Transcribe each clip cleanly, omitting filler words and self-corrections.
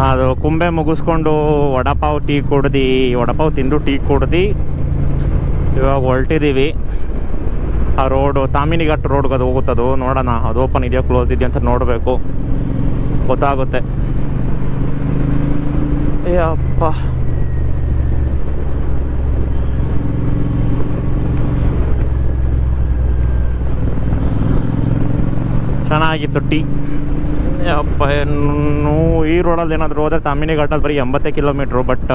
ಅದು ಕುಂಬೆ ಮುಗಿಸ್ಕೊಂಡು ವಡಪಾವ್ ಟೀ ಕುಡ್ದು ವಡಪಾವ್ ತಿಂದು ಟೀ ಕುಡ್ದು ಇವಾಗ ಹೊರಟಿದ್ದೀವಿ. ಆ ರೋಡು ತಾಮಿನಿಘಾಟ್ ರೋಡ್ಗೆ ಅದು ಹೋಗುತ್ತದು. ನೋಡೋಣ ಅದು ಓಪನ್ ಇದೆಯೋ ಕ್ಲೋಸ್ ಇದೆಯಾ ಅಂತ ನೋಡಬೇಕು, ಗೊತ್ತಾಗುತ್ತೆ. ಅಪ್ಪ ಚೆನ್ನಾಗಿತ್ತು ಟೀ. ಅಪ್ಪ ಈ ರೋಡಲ್ಲಿ ಏನಾದರೂ ಹೋದರೆ ತಾಮಿನಿಘಾಟಲ್ಲಿ ಬರೀ 80 ಕಿಲೋಮೀಟ್ರು. ಬಟ್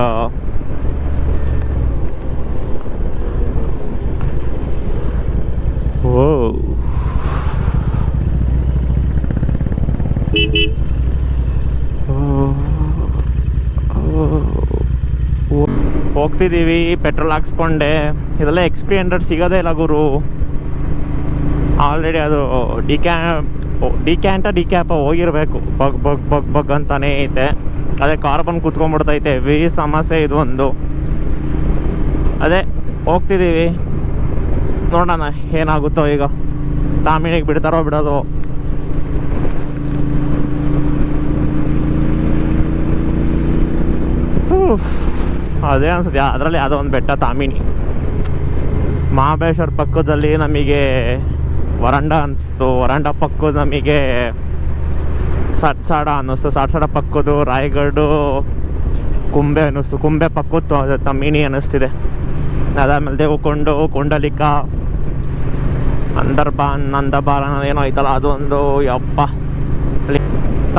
ಹೋಗ್ತಿದ್ದೀವಿ. ಪೆಟ್ರೋಲ್ ಹಾಕ್ಸ್ಕೊಂಡೆ. ಇದೆಲ್ಲ XP100 ಸಿಗೋದೇ ಇಲ್ಲ ಗುರು. ಆಲ್ರೆಡಿ ಅದು ಡಿಕ್ಯಾಪ ಹೋಗಿರಬೇಕು. ಬಗ್ ಬಗ್ ಬಗ್ ಬಗ್ ಅಂತಾನೇ ಐತೆ. ಅದೇ ಕಾರ್ಬನ್ ಕೂತ್ಕೊಂಡ್ಬಿಡ್ತೈತೆ. ಹೆವಿ ಸಮಸ್ಯೆ ಇದು ಒಂದು. ಅದೇ ಹೋಗ್ತಿದ್ದೀವಿ, ನೋಡೋಣ ಏನಾಗುತ್ತೋ. ಈಗ ತಾಮಿನಿಗೆ ಬಿಡ್ತಾರೋ ಬಿಡೋದು. ಅದೇ ಅನ್ಸುತ್ತೆ. ಅದರಲ್ಲಿ ಯಾವುದೋ ಒಂದು ಬೆಟ್ಟ ತಾಮಿನಿ. ಮಹಾಬಲೇಶ್ವರ ಪಕ್ಕದಲ್ಲಿ ನಮಗೆ ವರಂಡ ಅನಿಸ್ತು. ವರಂಡ ಪಕ್ಕದ ನಮಗೆ ಸಟ್ಸಾಡ ಅನ್ನಿಸ್ತು. ಸಟ್ಸಾಡ ಪಕ್ಕದ್ದು ರಾಯಗಢ ಕುಂಬೆ ಅನ್ನಿಸ್ತು. ಕುಂಬೆ ಪಕ್ಕದ್ದು ತಾಮಿನಿ ಅನ್ನಿಸ್ತಿದೆ. ಅದಾದಮೇಲೆ ದೇವಕೊಂಡ, ಕುಂಡಲಿಕ, ನಂದಬಾರ್ ಏನೋ ಐತಲ್ಲ ಅದೊಂದು. ಯಪ್ಪ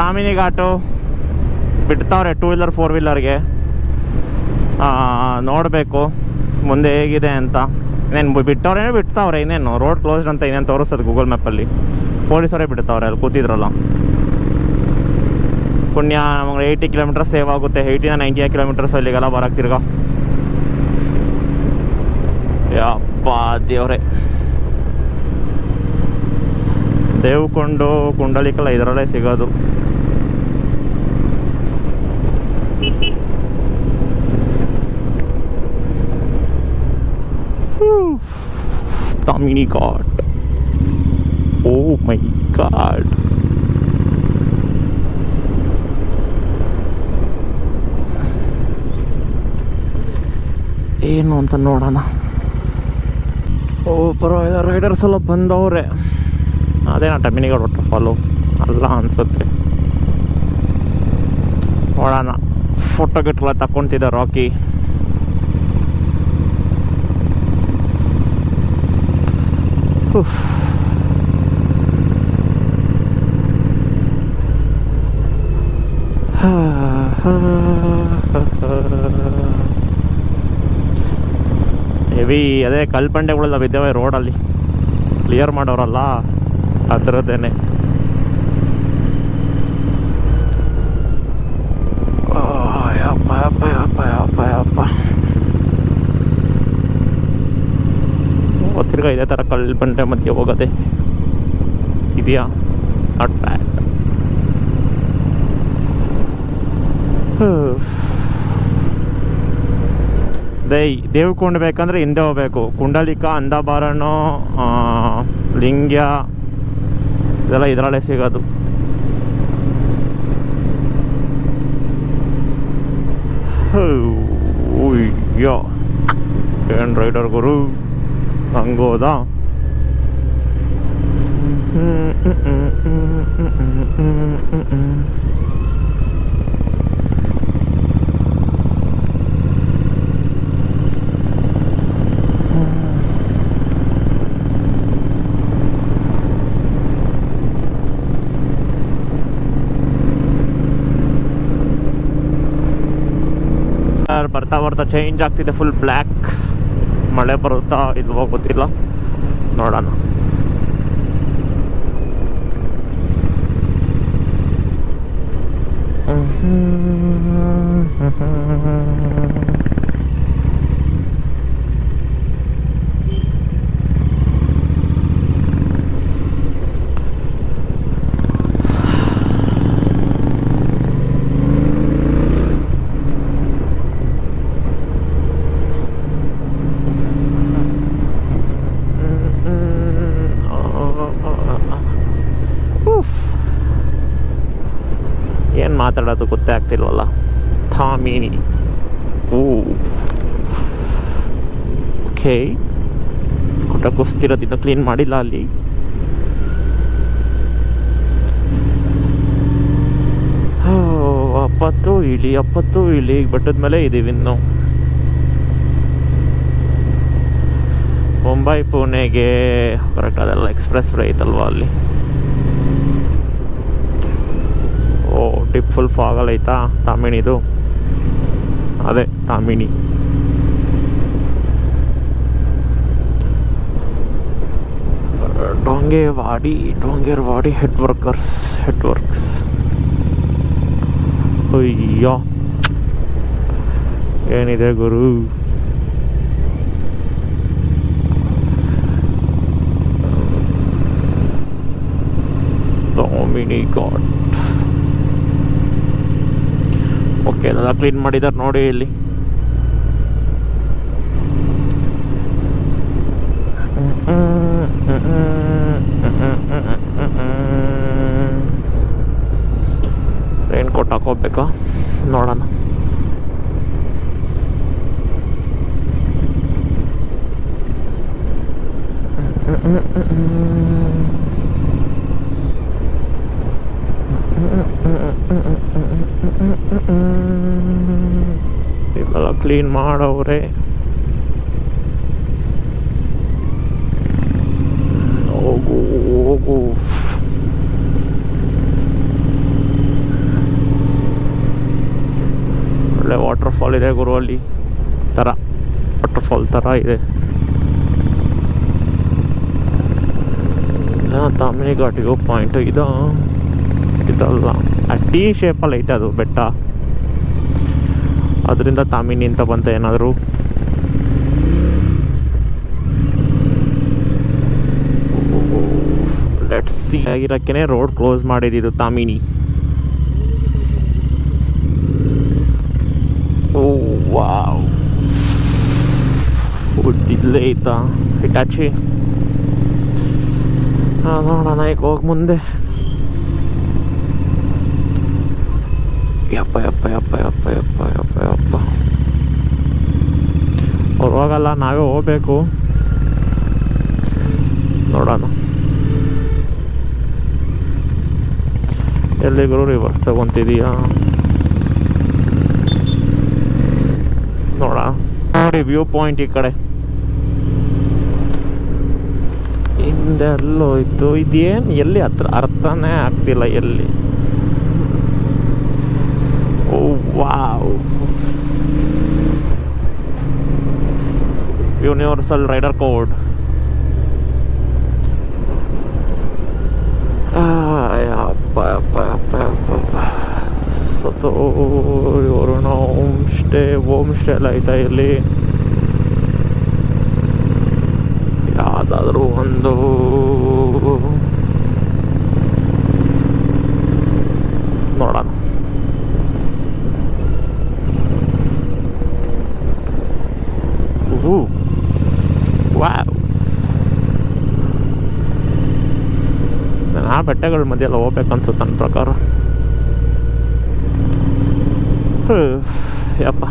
ತಾಮಿನಿಘಾಟು ಬಿಡ್ತಾವ್ರೆ 2 ವೀಲರ್ 4 ವೀಲರ್ಗೆ. ನೋಡಬೇಕು ಮುಂದೆ ಹೇಗಿದೆ ಅಂತ. ಇನ್ನೇನು ಬಿಡ್ತಾವ್ರೆ. ಇನ್ನೇನು ರೋಡ್ ಕ್ಲೋಸ್ಡ್ ಅಂತ ಇನ್ನೇನು ತೋರಿಸ್ತದೆ ಗೂಗಲ್ ಮ್ಯಾಪಲ್ಲಿ. ಪೊಲೀಸರೇ ಬಿಡ್ತಾವ್ರೆ, ಅಲ್ಲಿ ಕೂತಿದ್ರಲ್ಲ. ಪುಣ್ಯ ನಮಗೆ 80 ಕಿಲೋಮೀಟರ್ ಸೇವ್ ಆಗುತ್ತೆ. 80-90 ಕಿಲೋಮೀಟರ್ಸ್ ಅಲ್ಲಿಗೆಲ್ಲ ಬರೋಕ್ಕೆ ತಿರ್ಗಾ. ಯಪ್ಪ ದೇವ್ರೆ. ದೇವಕೊಂಡು ಕುಂಡಲಿಕಲ್ಲ ಇದರಲ್ಲೇ ಸಿಗೋದು. ತಾಮಿನಿಘಾಟ್. ಓ ಮೈ ಗಾಡ್. ಏನು ಅಂತ ನೋಡೋಣ. ಓ ಪರವಾಗಿಲ್ಲ, ರೈಡರ್ಸ್ ಎಲ್ಲ ಬಂದವ್ರೆ. ಅದೇನಾ ತಾಮಿನಿಘಾಟ್ ವಾಟರ್ ಫಾಲು ಅಲ್ಲ ಅನಿಸುತ್ತೆ. ನೋಡೋಣ. ಫೋಟೋ ಗಿಟ್ಲ ತಗೊತಿದ್ದ ರಾಕಿ. ಹೆವಿ ಅದೇ ಕಲ್ಪಂಡೆಗಳೆಲ್ಲ ಬಿದ್ದಾವೆ ರೋಡಲ್ಲಿ. ಕ್ಲಿಯರ್ ಮಾಡೋರಲ್ಲ ಅದರದ್ದೇನೆ. ಯಪ್ಪ ಯಪ್ಪ ಯಪ್ಪ ಯಪ್ಪ ಯಪ್ಪ. ತಿರ್ಗಾ ಇದೇ ಥರ ಕಲ್ಪಂಡೆ ಮಧ್ಯೆ ಹೋಗೋದೆ ಇದೆಯಾ? Not bad. ದೇವಕೊಂಡ ಬೇಕಂದ್ರೆ ಹಿಂದೆ ಹೋಗ್ಬೇಕು. ಕುಂಡಲಿಕ, ಅಂದಬಾರಣು, ಲಿಂಗ್ಯ ಇದೆಲ್ಲ ಇದರಲ್ಲೇ ಸಿಗೋದು. ಅಯ್ಯೋ ಏನು ರೈಡರ್ ಗುರು ಹಂಗೋದಾ. ಬರ್ತಾ ಬರ್ತಾ ಚೇಂಜ್ ಆಗ್ತಿದೆ. Full black. ಮಳೆ ಬರುತ್ತಾ ಇಲ್ವೋ ಗೊತ್ತಿಲ್ಲ, ನೋಡೋಣ. ಮಾತಾಡೋದು ಗೊತ್ತೇ ಆಗ್ತಿಲ್ವಲ್ಲ. ತಾಮಿನಿ. ಓಕೆ, ಕೊಟ್ಟ ಕುಸ್ತಿರೋದಿನ್ನು ಕ್ಲೀನ್ ಮಾಡಿಲ್ಲ ಅಲ್ಲಿ. ಅಪ್ಪತ್ತು ಇಳಿ ಬೆಟ್ಟದ ಮೇಲೆ ಇದ್ದೀವಿ ಇನ್ನು. ಮುಂಬೈ ಪುಣೆಗೆ ಕರೆಕ್ಟ್ ಅದೆಲ್ಲ ಎಕ್ಸ್ಪ್ರೆಸ್ ವೇ ಐತಲ್ವ ಅಲ್ಲಿ. ಟಿಪ್ ಫುಲ್ ಫಾಗಲ್ ಐತಾ ತಾಮಿಣಿದು. ಅದೇ ತಾಮಿನಿ. ಡೋಂಗೇರ್ವಾಡಿ ಹೆಡ್ ವರ್ಕ್ಸ್. ಅಯ್ಯೋ ಏನಿದೆ ಗುರು. ತಾಮಿನಿ ಘಾಟ್. ಓಕೆ, ಎಲ್ಲ ಕ್ಲೀನ್ ಮಾಡಿದ್ದಾರೆ ನೋಡಿ ಇಲ್ಲಿ. ರೈನ್ ಕೋಟ್ ಹಾಕೋಬೇಕಾ ನೋಡೋಣ. ಇದೆಲ್ಲ ಕ್ಲೀನ್ ಮಾಡವ್ರೆ. ಹೋಗು ಒಳ್ಳೆ ವಾಟರ್ ಫಾಲ್ ಇದೆ ಗುರು ಅಲ್ಲಿ. ವಾಟರ್ ಥರ ಇದೆ. ತಾಮಿನಿ ಘಾಟಿಗೂ ಪಾಯಿಂಟ್ ಇದಲ್ಲ, ಟಿ ಶೇಪಲ್ಲಿ ಐತೆ ಅದು ಬೆಟ್ಟ. ಅದರಿಂದ ತಾಮಿನಿ ಅಂತ ಬಂತ ಏನಾದರೂ. Let's see. ಆಗಿರೋಕ್ಕೇ ರೋಡ್ ಕ್ಲೋಸ್ ಮಾಡಿದ್ದು ತಾಮಿನಿ. ವಾವ್, ಇಲ್ಲೇ ಐತಾ ಹಿಟಾಚಿ. ನೋಡೋಣ ಈಗ ಹೋಗಿ ಮುಂದೆ. ಯಪ್ಪ ಅವ್ರು ಹೋಗಲ್ಲ, ನಾವೇ ಹೋಗ್ಬೇಕು. ನೋಡೋಣ ಎಲ್ಲಿಗೂ ರಿವರ್ಸ್ ತಗೊಂತಿದೀಯಾ ನೋಡಿ ವ್ಯೂ ಪಾಯಿಂಟ್ ಈ ಕಡೆ ಹಿಂದೆಲ್ಲೋ ಇತ್ತು. ಇದೇನು ಎಲ್ಲಿ ಹತ್ರ ಅರ್ಥನೇ ಆಗ್ತಿಲ್ಲ ಎಲ್ಲಿ. Oh wow, universal rider code. ಸತೋರ್ಣ ಹೋಮ್ ಸ್ಟೇ ಎಲ್ಲ ಐತಾ ಇಲ್ಲಿ. ಯಾವುದಾದ್ರೂ ಒಂದು ನೋಡೋಣ. ವಾವ್, ಆ ಬೆಟ್ಟಗಳ ಮಧ್ಯೆ ಎಲ್ಲ ಹೋಗ್ಬೇಕು ಅನ್ಸುತ್ತೆ ನನ್ನ ಪ್ರಕಾರ. ಯಪ್ಪ,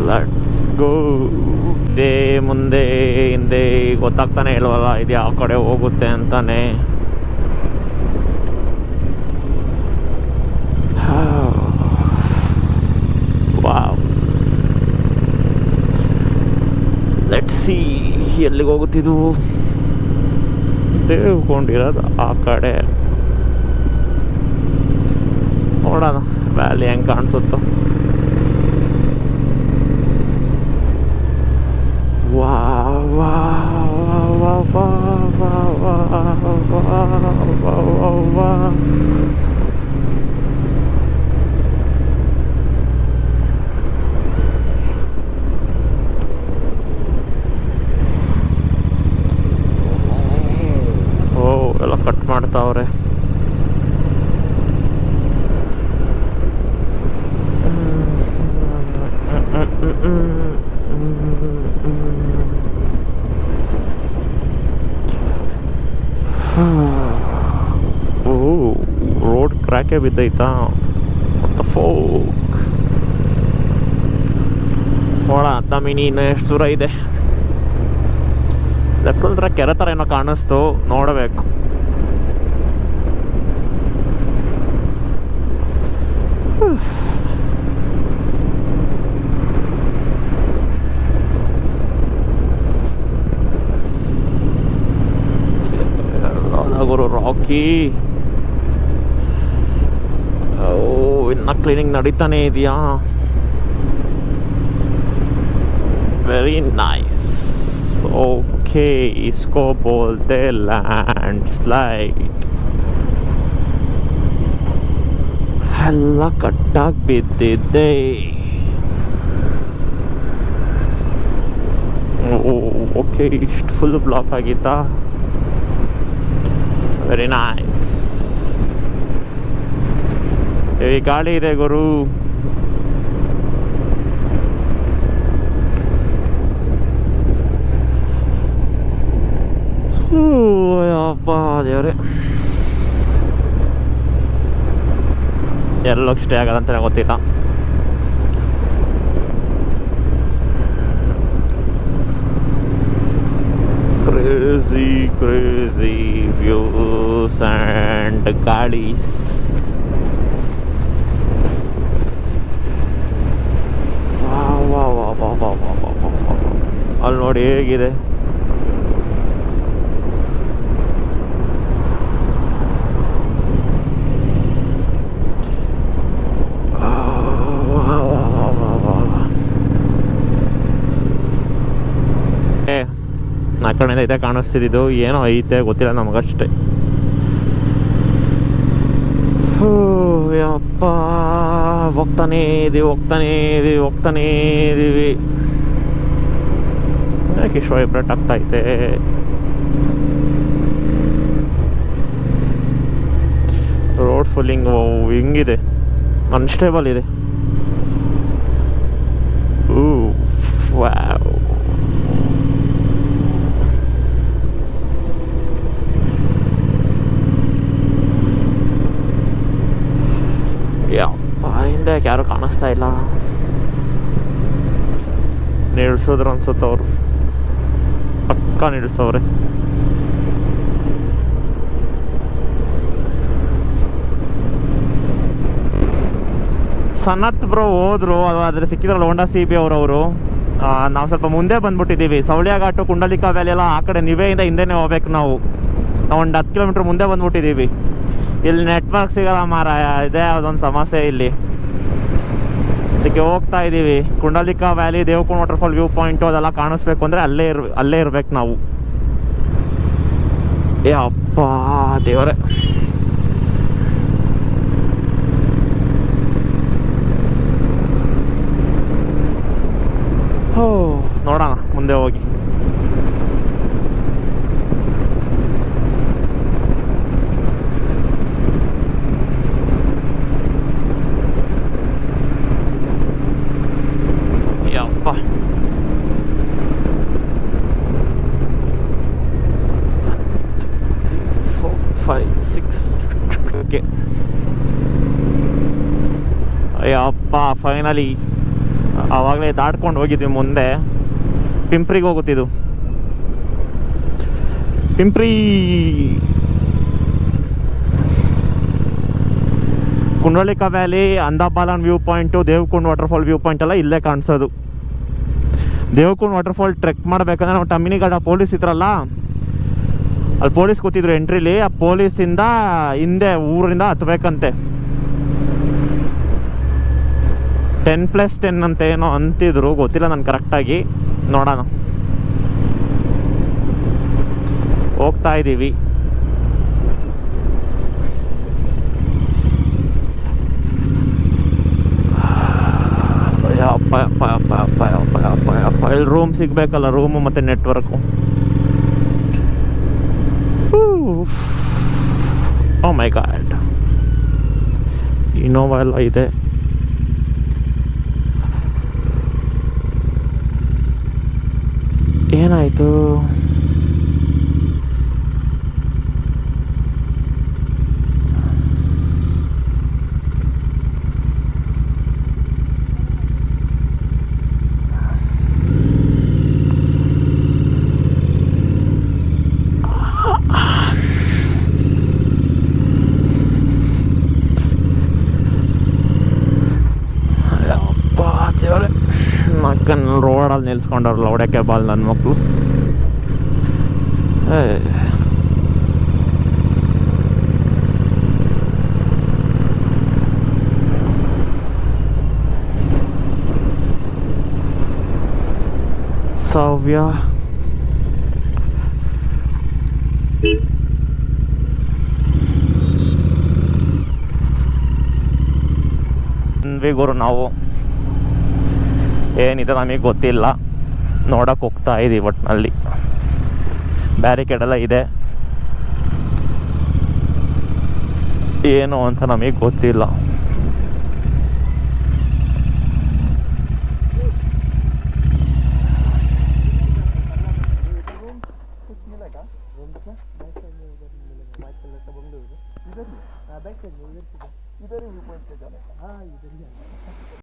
ಲೆಟ್ಸ್ ಗೋ. ಇದೇ ಮುಂದೆ ಹಿಂದೆ ಗೊತ್ತಾಗ್ತಾನೆ ಇಲ್ವಲ್ಲ ಇದು ಯಾವ ಕಡೆ ಹೋಗುತ್ತೆ ಅಂತಾನೆ. ವಾವ್, ಲೆಟ್ಸ್ ಸಿ ಎಲ್ಲಿಗೆ ಹೋಗುತ್ತಿದ್ದು. ದೇವ್ಕೊಂಡಿರೋದು ಆ ಕಡೆ. ನೋಡೋಣ ವ್ಯಾಲಿ ಹೆಂಗೆ ಕಾಣಿಸುತ್ತೋ. ವಾ ವಾ ವಾ ವಾ ವಾ ವಾ ವಾ ವಾ. ಎಲ್ಲ ಕಟ್ ಮಾಡ್ತಾವ್ರೆ. ಕೆಳಕ್ಕೆ ಬಿದ್ದೈತಾ ಫೋಕ್ ನೋಡ ತಮಿನಿ ಇನ್ನು ಎಷ್ಟು ದೂರ ಇದೆ. ಲೆಫ್ಟ್ ಹತ್ರ ಕೆರೆ ಥರ ಏನೋ ಕಾಣಿಸ್ತು, ನೋಡಬೇಕು. ಗುರು ರಾಕಿ ಇನ್ನು ಕ್ಲೀನಿಂಗ್ ನಡೀತಾನೆ ಇದೆಯಾ? Very nice. ಓಕೆ, ಇಸ್ಕೋ ಬೋಲ್ತೆ ಲ್ಯಾಂಡ್ ಸ್ಲೈಡ್ ಎಲ್ಲ ಕಟ್ಟಾಗಿ ಬಿದ್ದಿದ್ದೆ. ಓಕೆ, ಇಷ್ಟು ಫುಲ್ ಬ್ಲಾಕ್ ಆಗಿತ್ತಾ? Very nice. ಈ ಗಾಳಿ ಇದೆ ಗುರು. ಅಪ್ಪ ದೇವ್ರೆ, ಎಲ್ಲೋಗಿ ಸ್ಟೇ ಆಗೋದಂತ ಗೊತ್ತಿಲ್ಲ. ಕ್ರೇಜಿ ವ್ಯೂಸ್ ಆ್ಯಂಡ್ ಗಾಳೀಸ್. ಅಲ್ಲಿ ನೋಡಿ ಹೇಗಿದೆ. ಆ ಕಡೆಯಿಂದ ಇದೆ ಕಾಣಿಸ್ತಿದ್ದು, ಏನೋ ಐತೆ ಗೊತ್ತಿಲ್ಲ ನಮಗಷ್ಟೇ. ಯಪ್ಪ, ಹೋಗ್ತಾನೇ ಇದೀವಿ. ಯಾಕೆ ಇಷ್ಟು ವೈಬ್ರೇಟ್ ಆಗ್ತೈತೆ? ರೋಡ್ ಫುಲ್ಲಿಂಗ್ ಹಿಂಗಿದೆ, ಅನ್ಸ್ಟೇಬಲ್ ಇದೆ. ವಾವ್, ಯಪ್ಪ, ಹಿಂದೆ ಯಾರು ಕಾಣಿಸ್ತಾ ಇಲ್ಲ. ನಿಲ್ಸಿದ್ರು ಅನ್ಸುತ್ತೆ ಅವರು, ಪಕ್ಕ ನಿಲ್ಸವ್ರೆ. ಸನತ್ ಬ್ರೋ ಹೋದ್ರು, ಆದರೆ ಸಿಕ್ಕಿದ್ರಲ್ಲ ಹೋಂಡಾ CB ಅವರು. ನಾವು ಸ್ವಲ್ಪ ಮುಂದೆ ಬಂದ್ಬಿಟ್ಟಿದ್ದೀವಿ. ಸವಳಿಯಾಘಾಟು, ಕುಂಡಲಿಕಾ ವ್ಯಾಲಿ ಎಲ್ಲ ಆ ಕಡೆ ನಿವೇಯಿಂದ ಹಿಂದೆನೇ ಹೋಗ್ಬೇಕು. ನಾವು ಒಂದು 10 ಕಿಲೋಮೀಟ್ರ್ ಮುಂದೆ ಬಂದ್ಬಿಟ್ಟಿದ್ದೀವಿ. ಇಲ್ಲಿ ನೆಟ್ವರ್ಕ್ ಸಿಗಲ್ಲ ಮಾರಾಯ, ಇದೆ ಅದೊಂದು ಸಮಸ್ಯೆ ಇಲ್ಲಿ. ಅದಕ್ಕೆ ಹೋಗ್ತಾ ಇದ್ದೀವಿ. ಕುಂಡಲಿಕಾ ವ್ಯಾಲಿ, ದೇವಕುಂಡ್ ವಾಟರ್ಫಾಲ್ ವ್ಯೂ ಪಾಯಿಂಟು ಅದೆಲ್ಲ ಕಾಣಿಸ್ಬೇಕು ಅಂದರೆ ಅಲ್ಲೇ ಇರ್ಬೇಕು ನಾವು. ಅಪ್ಪ ದೇವರೇ, ನೋಡೋಣ ಮುಂದೆ ಹೋಗಿ. ಯಪ್ಪ, ಓಕೆ. ಅಯ್ಯಪ್ಪ, ಫೈನಲಿ ಆವಾಗಲೇ ದಾಟ್ಕೊಂಡು ಹೋಗಿದ್ವಿ. ಮುಂದೆ ಪಿಂಪ್ರಿಗೆ ಹೋಗುತ್ತಿದ್ದು. ಪಿಂಪ್ರಿ, ಕುಂಡಲಿಕಾ ವ್ಯಾಲಿ, ಅಂದಾಬಾಲನ್ view point, Devkund waterfall view point ಎಲ್ಲ ಇಲ್ಲೇ ಕಾಣಿಸೋದು. ದೇವಕುಂಡ್ ವಾಟರ್ಫಾಲ್ ಟ್ರೆಕ್ ಮಾಡಬೇಕಂದ್ರೆ ನಾವು ಟಮ್ಮಿನಿಘಾಟ ಪೊಲೀಸ್ ಇದ್ರಲ್ಲ, ಅಲ್ಲಿ ಪೊಲೀಸ್ ಕೂತಿದ್ರು ಎಂಟ್ರಿಲಿ. ಆ ಪೊಲೀಸಿಂದ ಹಿಂದೆ ಊರಿಂದ ಹತ್ಬೇಕಂತೆ. 10+10 ಅಂತ ಏನೋ ಅಂತಿದ್ರು, ಗೊತ್ತಿಲ್ಲ ನಾನು ಕರೆಕ್ಟಾಗಿ. ನೋಡೋಣ, ಹೋಗ್ತಾ ಇದ್ದೀವಿ. ಅಪ್ಪ ಅಪ್ಪ ಅಪ್ಪ ಅಪ್ಪ ಅಪ್ಪ ಅಪ್ಪ ಅಪ್ಪ, ಇಲ್ಲಿ ರೂಮ್ ಸಿಗಬೇಕಲ್ಲ, ರೂಮು ಮತ್ತು ನೆಟ್ವರ್ಕು. ಓ ಮೈ ಗಾಡ್, ಇನೋವಾ ಎಲ್ಲ ಇದೆ. ಏನಾಯಿತು? ರೋಡಲ್ಲಿ ನಿಲ್ಸ್ಕೊಂಡವ್ರಲ್ಲ ಹೊಡೆಕೆ ಬಾಲ್ ನನ್ನ ಮಕ್ಕಳು. ಸವ್ಯ ಗುರು ನಾವು ಏನಿದೆ ನಮಗೆ ಗೊತ್ತಿಲ್ಲ, ನೋಡಕ್ಕೆ ಹೋಗ್ತಾ ಇದ್ದೀವಿ. ಒಟ್ಟಿನಲ್ಲಿ ಬ್ಯಾರಿಕೇಡೆಲ್ಲ ಇದೆ, ಏನು ಅಂತ ನಮಗೆ ಗೊತ್ತಿಲ್ಲ.